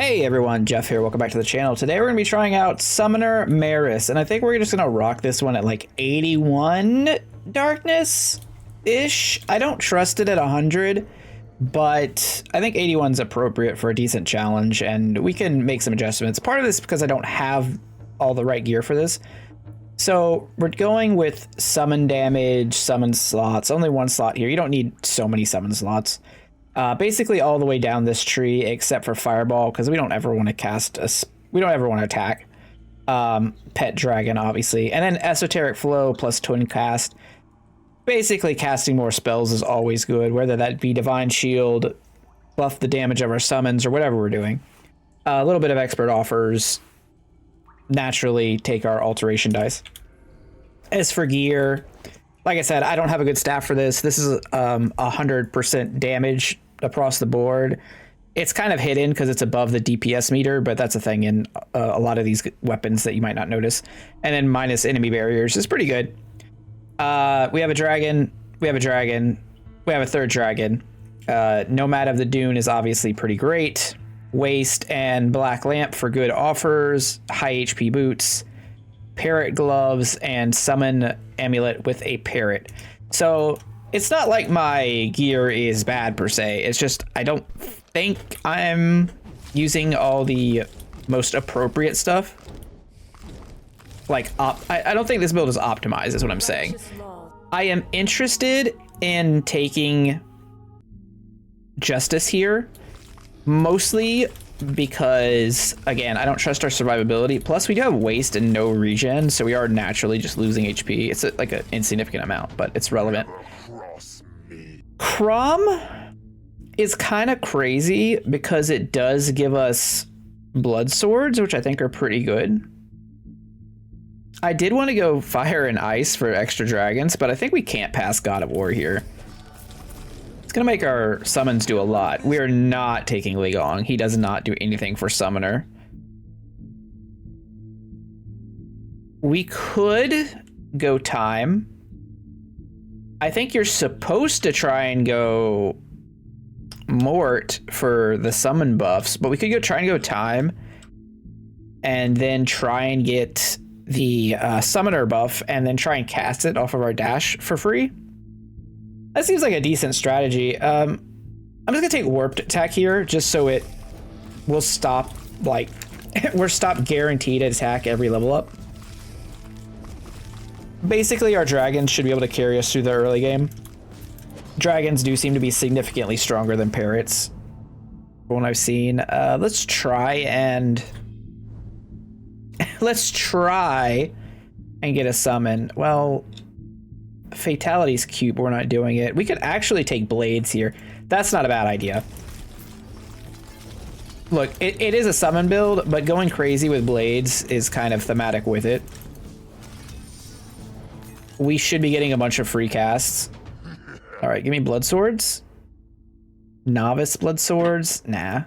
Hey everyone, Jeff here. Welcome back to the channel. Today we're going to be trying out Summoner Merris, and I think we're just going to rock this one at like 81 darkness-ish. I don't trust it at 100, but I think 81 is appropriate for a decent challenge, and we can make some adjustments. Part of this is because I don't have all the right gear for this. So we're going with summon damage, summon slots, only one slot here. You don't need so many summon slots. Basically all the way down this tree except for Fireball, because we don't ever want to we don't ever want to attack. Pet Dragon, obviously. And then Esoteric Flow plus Twin Cast. Basically casting more spells is always good, whether that be Divine Shield, buff the damage of our summons, or whatever we're doing. A little bit of Expert Offers. Naturally take our alteration dice. As for gear, like I said, I don't have a good staff for this. This is 100% damage across the board. It's kind of hidden because it's above the DPS meter, but that's a thing in a lot of these weapons that you might not notice. And then minus enemy barriers is pretty good. We have a dragon. We have a dragon. We have a third dragon. Nomad of the Dune is obviously pretty great. Waste and Black Lamp for good offers. High HP boots. Parrot gloves and summon amulet with a parrot. So it's not like my gear is bad per se. It's just I don't think I'm using all the most appropriate stuff. Like I don't think this build is optimized, is what I'm saying. I am interested in taking Justice here, mostly because, again, I don't trust our survivability. Plus, we do have waste and no regen, so we are naturally just losing HP. It's like an insignificant amount, but it's relevant. Crom is kind of crazy because it does give us blood swords, which I think are pretty good. I did want to go fire and ice for extra dragons, but I think we can't pass God of War here. It's gonna make our summons do a lot. We are not taking Li Gong. He does not do anything for Summoner. We could go time. I think you're supposed to try and go Mort for the summon buffs, but we could try and go time and then try and get the Summoner buff and then try and cast it off of our dash for free. That seems like a decent strategy. I'm just gonna take Warped Attack here, just so it will stop, like, we're stop guaranteed attack every level up. Basically, our dragons should be able to carry us through the early game. Dragons do seem to be significantly stronger than parrots, from what I've seen. Let's try and get a summon. Well, Fatality's cute, but we're not doing it. We could actually take Blades here. That's not a bad idea. Look, it is a summon build, but going crazy with Blades is kind of thematic with it. We should be getting a bunch of free casts. All right, give me Blood Swords. Novice Blood Swords? Nah.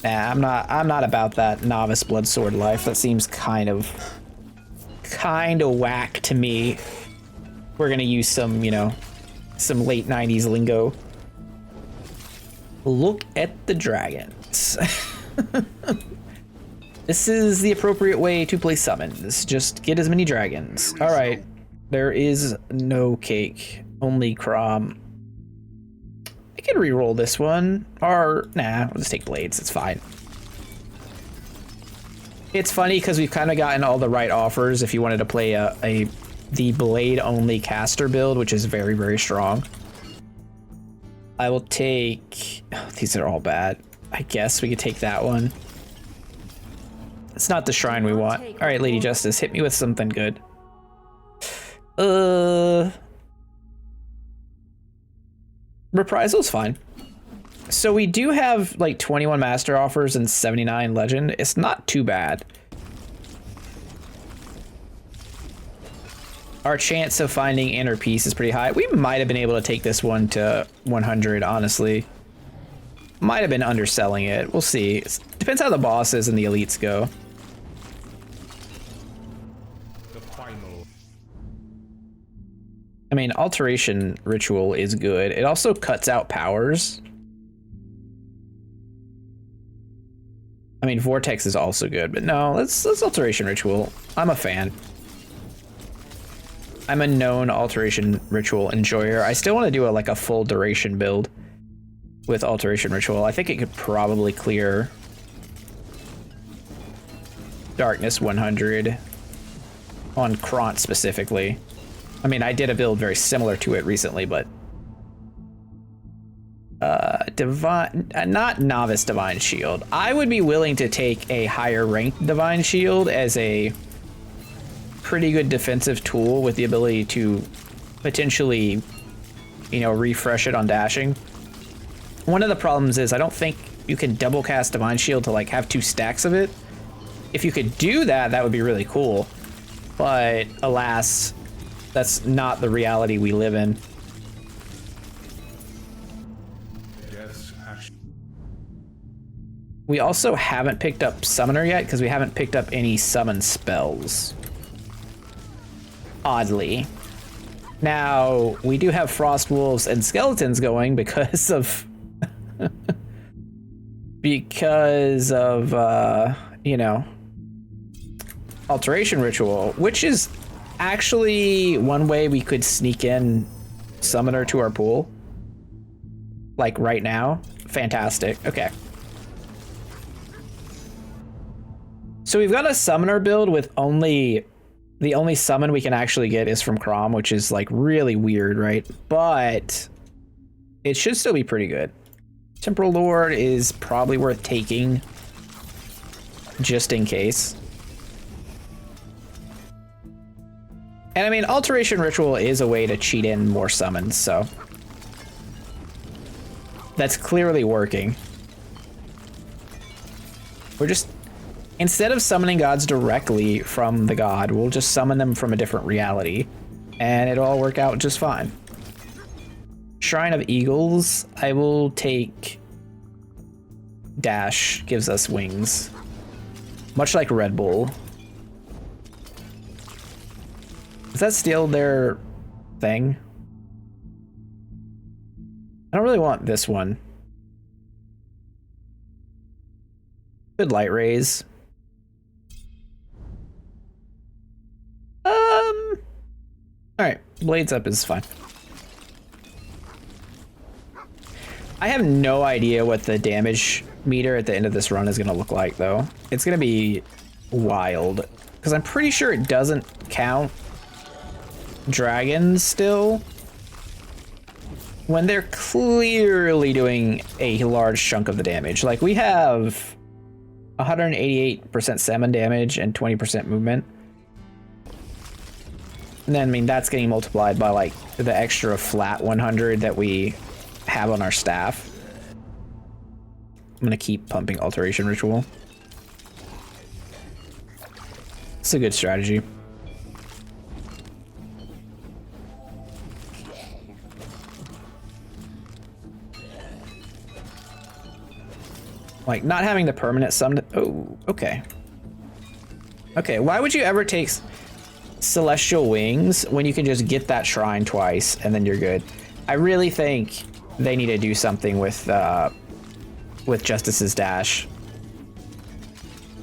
Nah, I'm not about that Novice Blood Sword life. That seems kind of whack to me. We're gonna use some, you know, some late 90s lingo. Look at the dragons. This is the appropriate way to play summons. Just get as many dragons. All right, there is no cake, only Crom. I could re-roll this one, or nah, we'll just take Blades, it's fine. It's funny because we've kind of gotten all the right offers if you wanted to play the blade only caster build, which is very, very strong. I will take, oh, these are all bad. I guess we could take that one. It's not the shrine we want. All right, Lady Justice, hit me with something good. Reprisal's fine. So we do have like 21 master offers and 79 legend. It's not too bad. Our chance of finding inner peace is pretty high. We might have been able to take this one to 100, honestly. Might have been underselling it. We'll see. It depends how the bosses and the elites go. I mean, Alteration Ritual is good. It also cuts out powers. I mean, Vortex is also good, but no, let's Alteration Ritual. I'm a fan. I'm a known Alteration Ritual enjoyer. I still want to do like a full duration build with Alteration Ritual. I think it could probably clear Darkness 100 on Kront specifically. I mean, I did a build very similar to it recently, but not Novice Divine Shield. I would be willing to take a higher ranked Divine Shield as a pretty good defensive tool with the ability to potentially, you know, refresh it on dashing. One of the problems is I don't think you can double cast Divine Shield to like have 2 stacks of it. If you could do that, that would be really cool. But alas, that's not the reality we live in. We also haven't picked up Summoner yet because we haven't picked up any summon spells. Oddly. Now, we do have Frost Wolves and Skeletons going because of... you know, Alteration Ritual, which is actually one way we could sneak in Summoner to our pool. Like right now. Fantastic. Okay. So we've got a Summoner build with the only summon we can actually get is from Crom, which is like really weird, right? But it should still be pretty good. Temporal Lord is probably worth taking just in case. And I mean, Alteration Ritual is a way to cheat in more summons, so that's clearly working. We're just, instead of summoning gods directly from the god, we'll just summon them from a different reality, and it'll all work out just fine. Shrine of Eagles, I will take Dash, gives us wings. Much like Red Bull. Is that still their thing? I don't really want this one. Good light rays. Alright, Blades Up is fine. I have no idea what the damage meter at the end of this run is going to look like, though. It's going to be wild. Because I'm pretty sure it doesn't count dragons still, when they're clearly doing a large chunk of the damage. Like, we have 188% salmon damage and 20% movement. And then, I mean, that's getting multiplied by, like, the extra flat 100 that we have on our staff. I'm gonna keep pumping Alteration Ritual. It's a good strategy. Like, not having the permanent summon. Oh, okay. Okay, why would you ever take Celestial Wings when you can just get that shrine twice and then you're good? I really think they need to do something with Justice's Dash.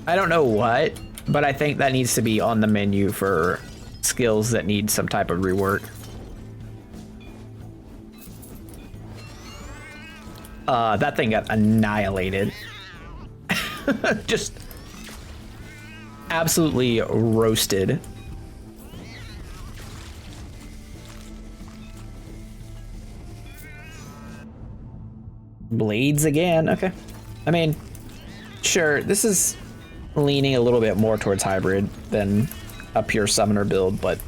I don't know what, but I think that needs to be on the menu for skills that need some type of rework. That thing got annihilated. Just absolutely roasted. Blades again, okay. I mean, sure, this is leaning a little bit more towards hybrid than a pure summoner build, but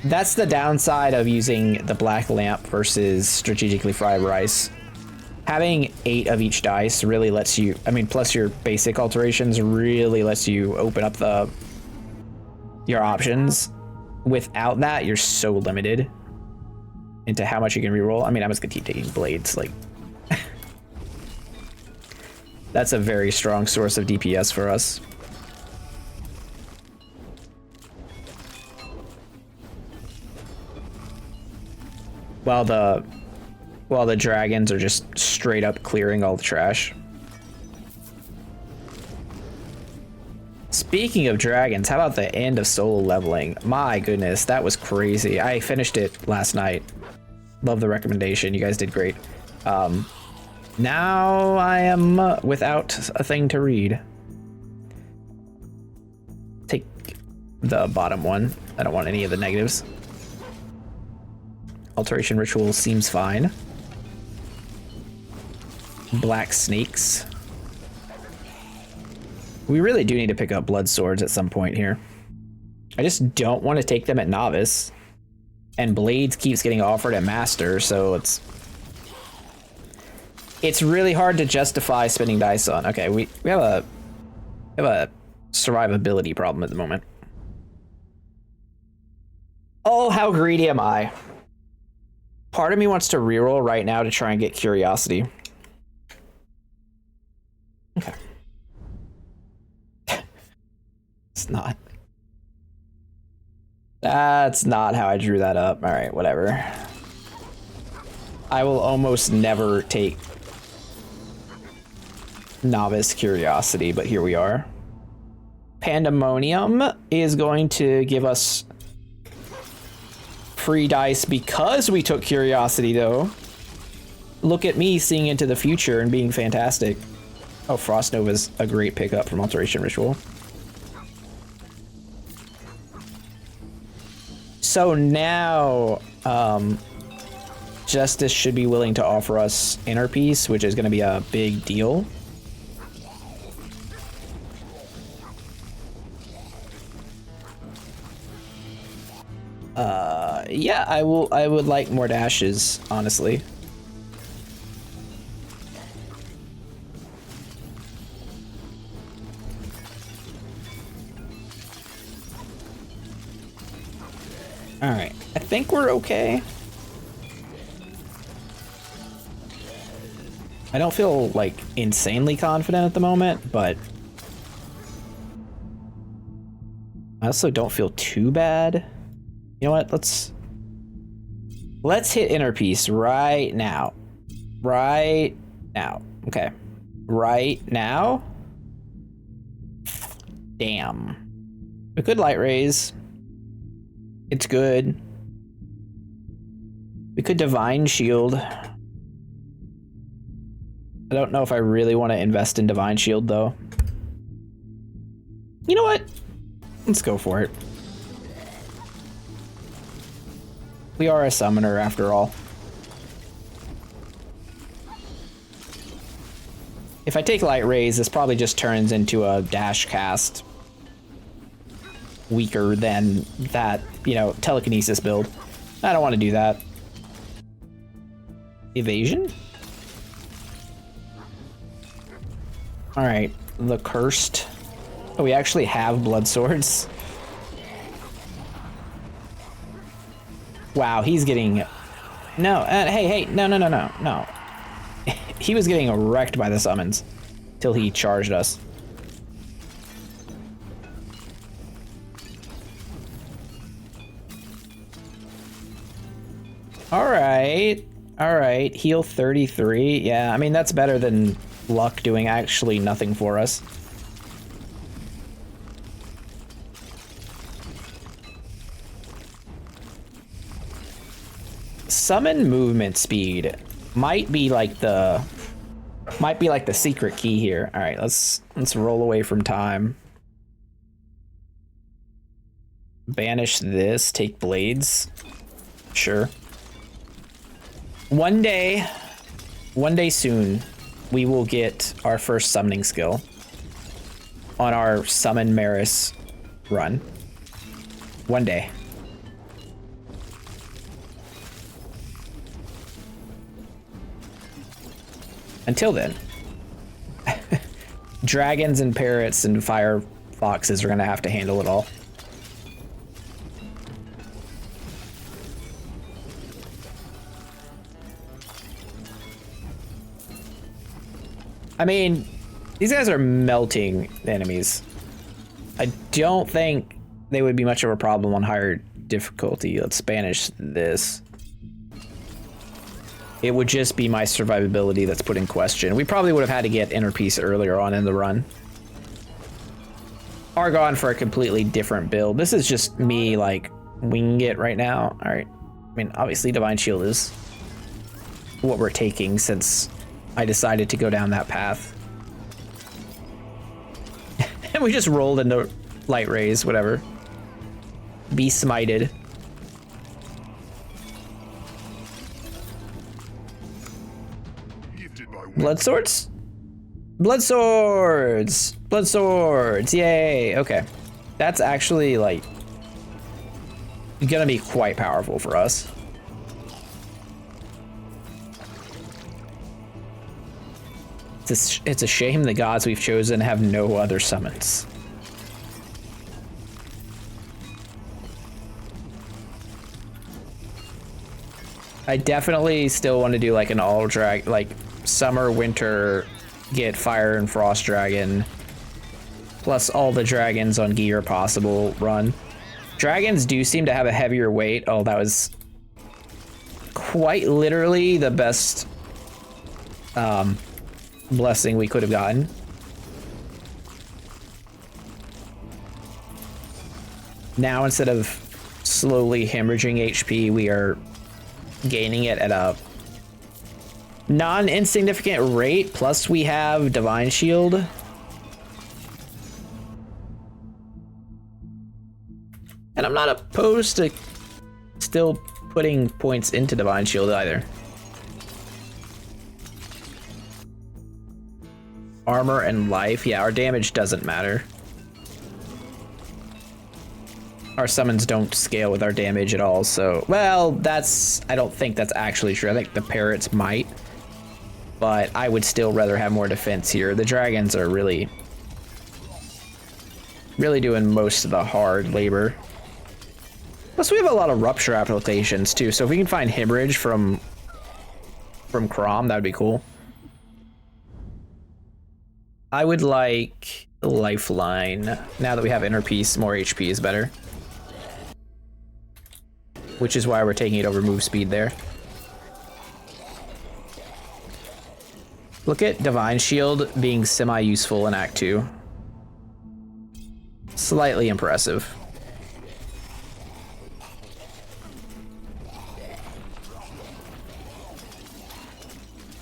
that's the downside of using the black lamp versus strategically fried rice. Having 8 of each dice really lets you, I mean, plus your basic alterations really lets you open up your options. Without that, you're so limited into how much you can reroll. I mean, I'm just gonna keep taking blades, like that's a very strong source of DPS for us. While while the dragons are just straight up clearing all the trash. Speaking of dragons, how about the end of solo leveling? My goodness, that was crazy. I finished it last night. Love the recommendation. You guys did great. Now I am without a thing to read. Take the bottom one. I don't want any of the negatives. Alteration ritual seems fine. Black snakes. We really do need to pick up blood swords at some point here. I just don't want to take them at novice. And blades keeps getting offered at master, so it's really hard to justify spending dice on. Okay, we have a survivability problem at the moment. Oh, how greedy am I? Part of me wants to reroll right now to try and get curiosity. Okay. It's not. That's not how I drew that up. All right, whatever. I will almost never take novice curiosity, but here we are. Pandemonium is going to give us free dice because we took curiosity, though. Look at me seeing into the future and being fantastic. Oh, Frost Nova's a great pickup from Alteration Ritual. So now, Justice should be willing to offer us Inner Peace, which is going to be a big deal. Yeah, I would like more dashes, honestly. All right, I think we're okay. I don't feel like insanely confident at the moment, but I also don't feel too bad. You know what? Let's hit Inner Peace right now. Right now. Okay. Right now. Damn. We could light raise. It's good. We could Divine Shield. I don't know if I really want to invest in Divine Shield, though. You know what? Let's go for it. We are a summoner, after all. If I take Light Rays, this probably just turns into a dash cast. Weaker than that, you know, telekinesis build. I don't want to do that. Evasion? Alright, the Cursed. Oh, we actually have blood swords. Wow, he's getting... No, hey, no. He was getting wrecked by the summons till he charged us. Alright, heal 33. Yeah, I mean, that's better than luck doing actually nothing for us. Summon movement speed might be like the secret key here. All right, let's roll away from time. Banish this, take blades. Sure. One day soon, we will get our first summoning skill on our summon Merris run. One day. Until then, dragons and parrots and fire foxes are gonna have to handle it all. I mean, these guys are melting enemies. I don't think they would be much of a problem on higher difficulty. Let's banish this. It would just be my survivability that's put in question. We probably would have had to get inner peace earlier on in the run. Argon for a completely different build. This is just me, like, winging it right now. All right. I mean, obviously Divine Shield is what we're taking since I decided to go down that path. And we just rolled into light rays, whatever. Be smited. Blood swords? Blood swords! Blood swords! Yay! Okay. That's actually, like, gonna be quite powerful for us. It's a shame the gods we've chosen have no other summons. I definitely still want to do like an all drag, like summer, winter, get fire and frost dragon, plus all the dragons on gear possible run. Dragons do seem to have a heavier weight. Oh, that was quite literally the best blessing we could have gotten. Now, instead of slowly hemorrhaging HP, we are gaining it at a non-insignificant rate, plus we have Divine Shield. And I'm not opposed to still putting points into Divine Shield either. Armor and life, yeah, our damage doesn't matter. Our summons don't scale with our damage at all, so... Well, I don't think that's actually true. I think the parrots might. But I would still rather have more defense here. The dragons are really doing most of the hard labor. Plus, we have a lot of rupture applications, too, so if we can find hemorrhage from Crom, that would be cool. I would like Lifeline. Now that we have Inner Peace, more HP is better. Which is why we're taking it over move speed there. Look at Divine Shield being semi-useful in Act 2. Slightly impressive.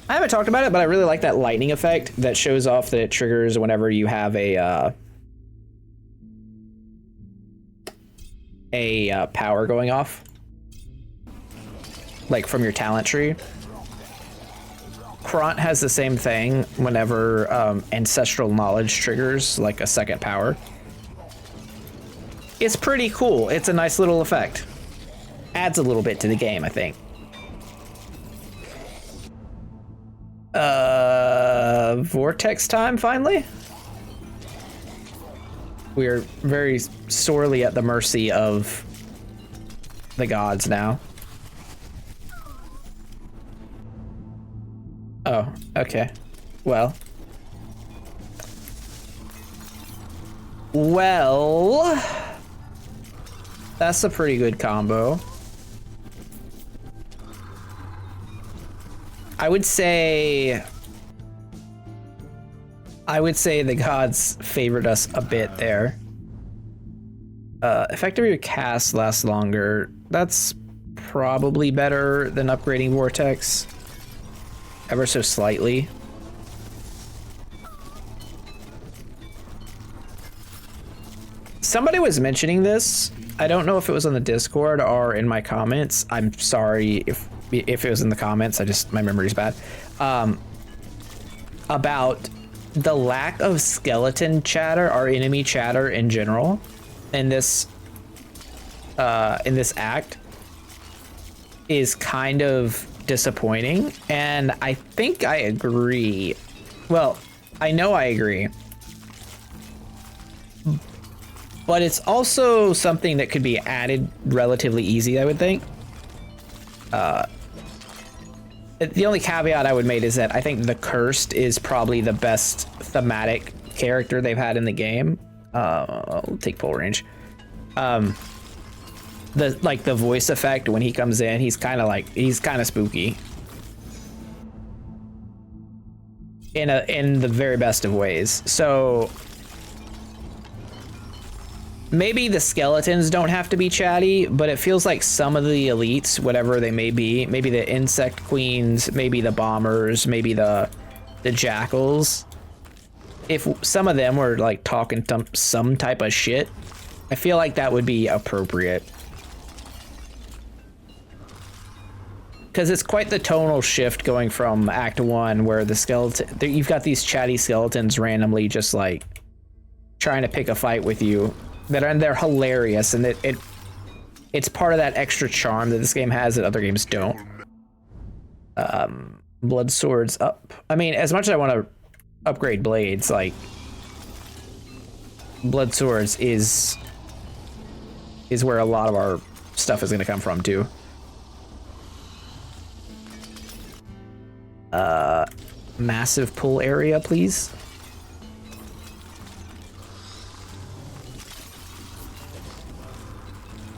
I haven't talked about it, but I really like that lightning effect that shows off that it triggers whenever you have a power going off. Like from your talent tree. Kront has the same thing whenever Ancestral Knowledge triggers like a second power. It's pretty cool. It's a nice little effect. Adds a little bit to the game, I think. Vortex time, finally? We're very sorely at the mercy of the gods now. Oh, okay. Well, that's a pretty good combo. I would say the gods favored us a bit there. Effective cast lasts longer. That's probably better than upgrading Vortex. Ever so slightly. Somebody was mentioning this. I don't know if it was on the Discord or in my comments. I'm sorry if it was in the comments. My memory's bad. About the lack of skeleton chatter or enemy chatter in general in this act is kind of disappointing, and I think I agree. Well, I know I agree, but it's also something that could be added relatively easy, I would think. The only caveat I would make is that I think the Cursed is probably the best thematic character they've had in the game. I'll take Pull Range. The voice effect when he comes in, he's kind of spooky. in the very best of ways. So maybe the skeletons don't have to be chatty, but it feels like some of the elites, whatever they may be, maybe the insect queens, maybe the bombers, maybe the jackals, if some of them were like talking some type of shit, I feel like that would be appropriate. Because it's quite the tonal shift going from Act 1, where the skeleton, you've got these chatty skeletons randomly just like trying to pick a fight with you, and they're hilarious, and it's part of that extra charm that this game has that other games don't. Blood swords up. I mean, as much as I want to upgrade blades, like blood swords is where a lot of our stuff is going to come from too. Massive pull area, please.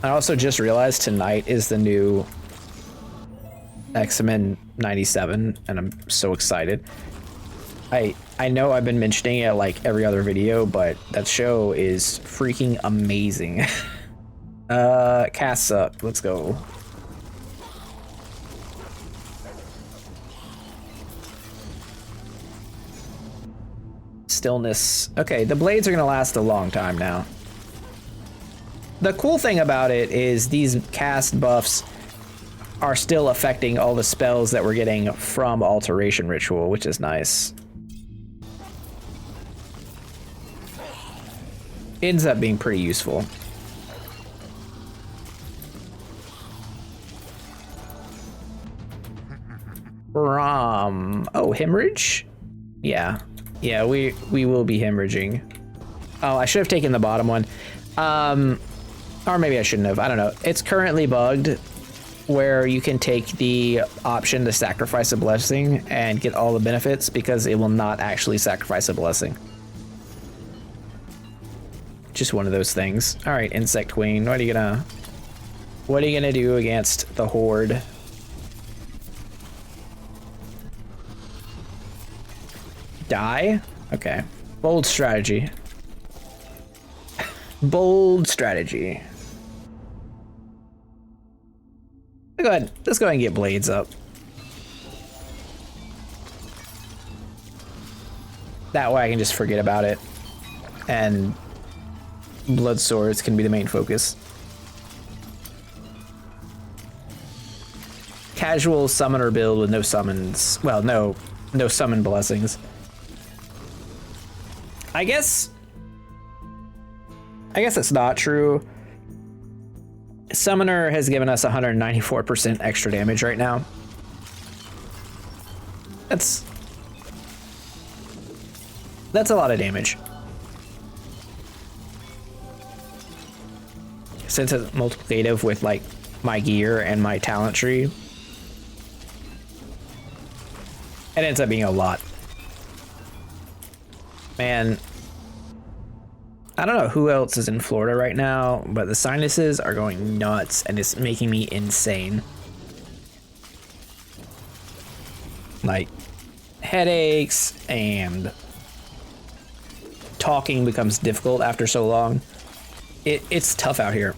I also just realized tonight is the new X-Men 97, and I'm so excited. I know I've been mentioning it like every other video, but that show is freaking amazing. Casts up. Let's go. Stillness. Okay, the blades are gonna last a long time now. The cool thing about it is these cast buffs are still affecting all the spells that we're getting from Alteration Ritual, which is nice. It ends up being pretty useful. Oh, hemorrhage? Yeah. Yeah, we will be hemorrhaging. Oh, I should have taken the bottom one. Or maybe I shouldn't have. I don't know. It's currently bugged where you can take the option to sacrifice a blessing and get all the benefits, because it will not actually sacrifice a blessing. Just one of those things. All right, Insect Queen, what are you gonna do against the Horde? Die? Okay. Bold strategy. Bold strategy. Go ahead. Let's go ahead and get blades up. That way I can just forget about it, and blood swords can be the main focus. Casual summoner build with no summons. Well, no summon blessings. I guess it's not true. Summoner has given us 194% extra damage right now. That's a lot of damage. Since it's multiplicative with like my gear and my talent tree, it ends up being a lot. Man, I don't know who else is in Florida right now, but the sinuses are going nuts and it's making me insane. Like, headaches, and talking becomes difficult after so long. It's tough out here.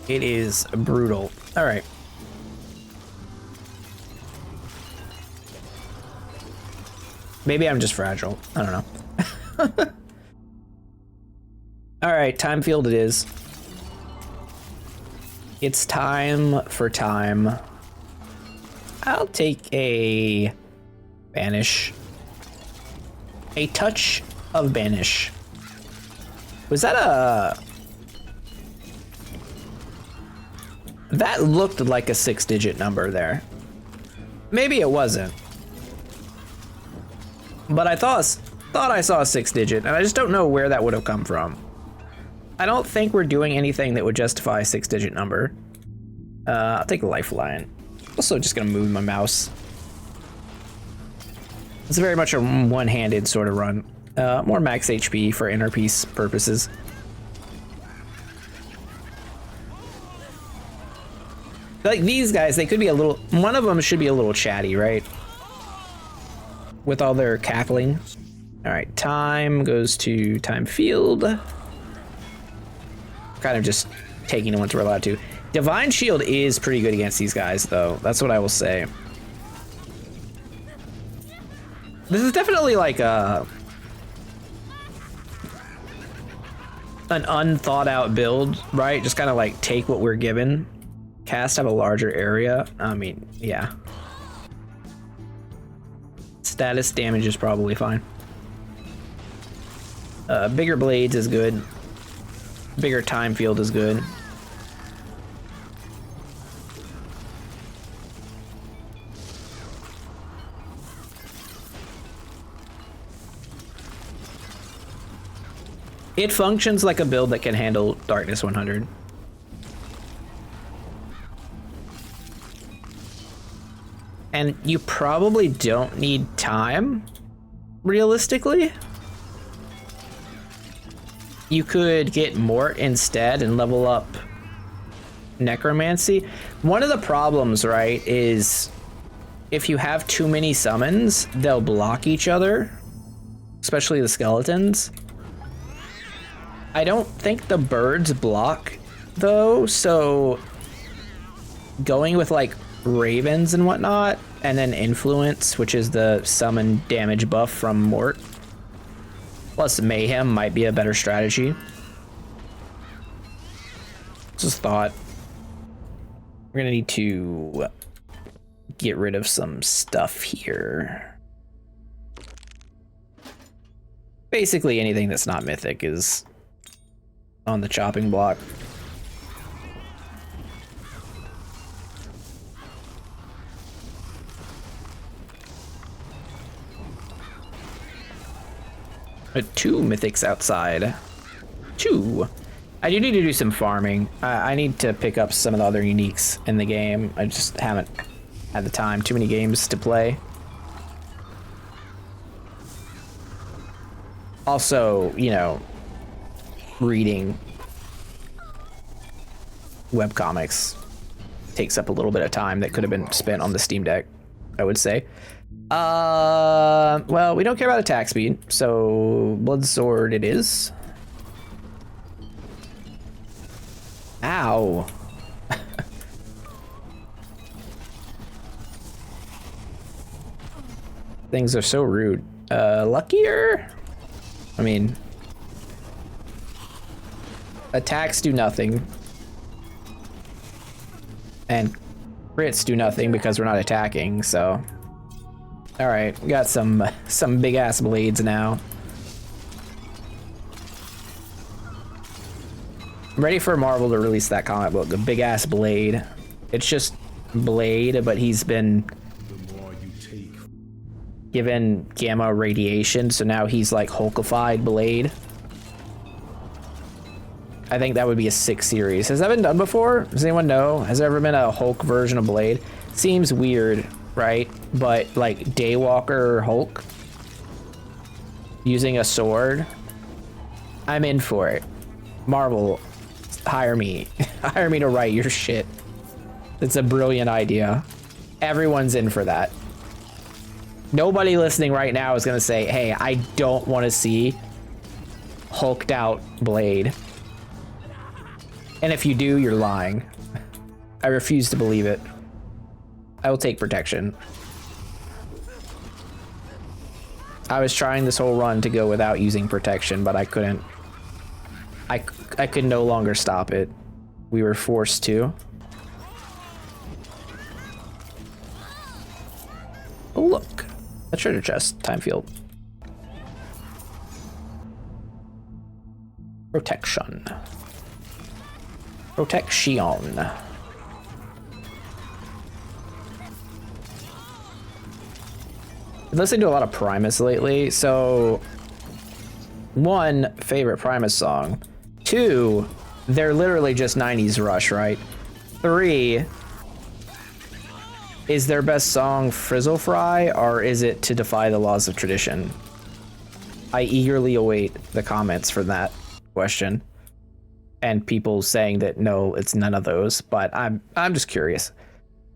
It is brutal. All right. Maybe I'm just fragile. I don't know. All right, time field it is. It's time for time. I'll take a banish. A touch of banish. Was that a... That looked like a 6-digit number there. Maybe it wasn't. But I thought I saw a 6-digit, and I just don't know where that would have come from. I don't think we're doing anything that would justify a 6-digit number. I'll take a lifeline. Also just gonna move my mouse. It's very much a one-handed sort of run. More max HP for inner peace purposes. Like these guys, they could be a little... One of them should be a little chatty, right? with all their cackling. All right, time goes to time field. Kind of just taking what we're allowed to. Divine Shield is pretty good against these guys, though. That's what I will say. This is definitely like an unthought out build, right? Just kind of like take what we're given. Cast have a larger area. I mean, yeah. Status damage is probably fine. Bigger blades is good. Bigger time field is good. It functions like a build that can handle Darkness 100. And you probably don't need time, realistically. You could get Mort instead and level up Necromancy. One of the problems, right, is if you have too many summons, they'll block each other, especially the skeletons. I don't think the birds block, though, so going with, like, ravens and whatnot, and then influence, which is the summon damage buff from Mort, plus mayhem might be a better strategy. Just thought. We're gonna need to get rid of some stuff here. Basically anything that's not mythic is on the chopping block. Two mythics outside. Two. I do need to do some farming. I need to pick up some of the other uniques in the game. I just haven't had the time. Too many games to play. Also, you know, reading webcomics takes up a little bit of time that could have been spent on the Steam Deck, I would say. Well, we don't care about attack speed, so Blood Sword it is. Ow. Things are so rude. Luckier? I mean, attacks do nothing. And crits do nothing because we're not attacking, so. Alright, we got some big ass blades now. I'm ready for Marvel to release that comic book, the big ass blade. It's just Blade, but he's been given gamma radiation, so now he's like Hulkified Blade. I think that would be a sick series. Has that been done before? Does anyone know? Has there ever been a Hulk version of Blade? Seems weird, right? But like Daywalker Hulk using a sword, I'm in for it. Marvel, hire me. Hire me to write your shit. It's a brilliant idea. Everyone's in for that. Nobody listening right now is gonna say, hey, I don't want to see hulked out Blade. And if you do, you're lying. I refuse to believe it. I will take protection. I was trying this whole run to go without using protection, but I couldn't. I could no longer stop it. We were forced to. Oh, look. A treasure chest. Time field. Protection. Protection. I've listened to a lot of Primus lately, so one, favorite Primus song. Two, they're literally just 90s Rush, right? Three, is their best song Frizzle Fry, or is it To Defy the Laws of Tradition? I eagerly await the comments for that question. And people saying that no, it's none of those, but I'm just curious.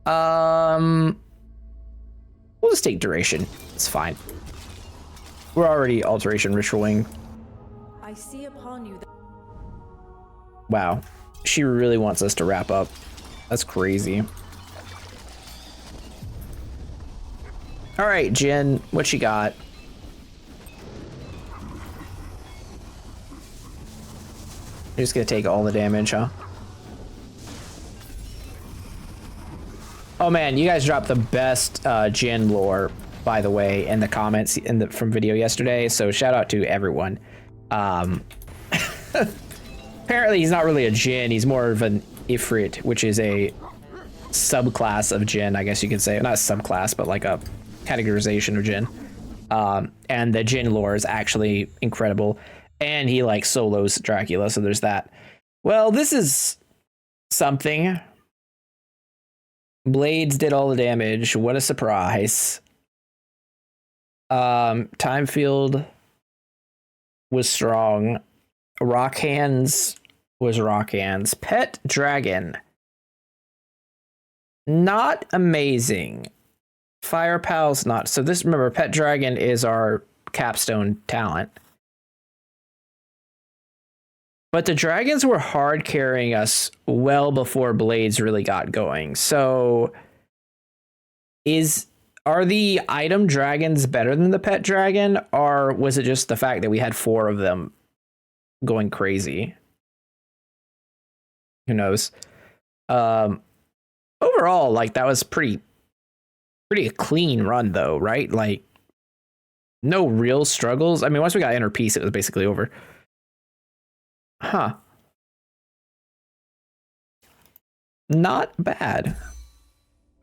We'll just take duration. It's fine. We're already alteration ritualing. I see upon you that Wow, she really wants us to wrap up. That's crazy. All right, Jin, what you got? You're just gonna take all the damage, huh? Oh man, you guys dropped the best Jin lore, by the way, in the comments from video yesterday. So shout out to everyone. Apparently he's not really a Jin, he's more of an Ifrit, which is a subclass of Jin, I guess you could say. Not a subclass, but like a categorization of Jin. And the Jin lore is actually incredible. And he like solos Dracula, so there's that. Well, this is something. Blades did all the damage. What a surprise. Time Field was strong. Rock Hands was Rock Hands. Pet Dragon. Not amazing. Fire Pal's not. So this, remember, Pet Dragon is our capstone talent. But the dragons were hard carrying us well before Blades really got going. So are the item dragons better than the pet dragon, or was it just the fact that we had 4 of them going crazy? Who knows? Overall, like, that was pretty a clean run though, right? Like, no real struggles. I mean, once we got inner peace, it was basically over. Huh. Not bad.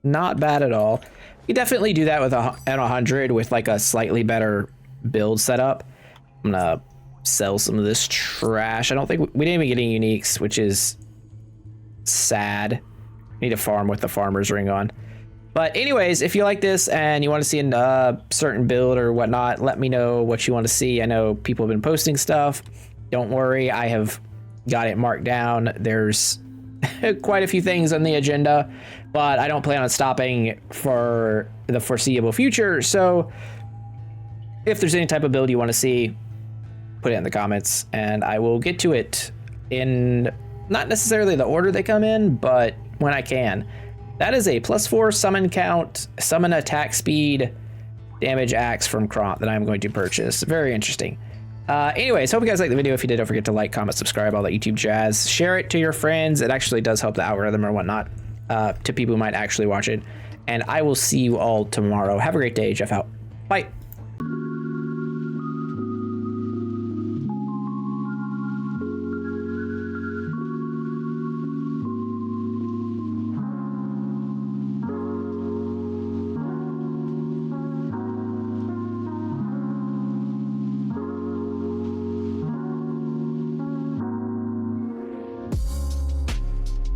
Not bad at all. You definitely do that with an 100 with like a slightly better build setup. I'm gonna sell some of this trash. I don't think we didn't even get any uniques, which is sad. Need to farm with the farmer's ring on. But anyways, if you like this and you want to see a certain build or whatnot, let me know what you want to see. I know people have been posting stuff. Don't worry, I have got it marked down. There's quite a few things on the agenda, but I don't plan on stopping for the foreseeable future. So if there's any type of build you want to see, put it in the comments and I will get to it in not necessarily the order they come in, but when I can. That is a +4 summon count, summon attack speed, damage axe from Kront that I'm going to purchase. Very interesting. Anyways, hope you guys liked the video. If you did, don't forget to like, comment, subscribe, all that YouTube jazz. Share it to your friends. It actually does help the algorithm or whatnot, to people who might actually watch it. And I will see you all tomorrow. Have a great day. Jeff out. Bye.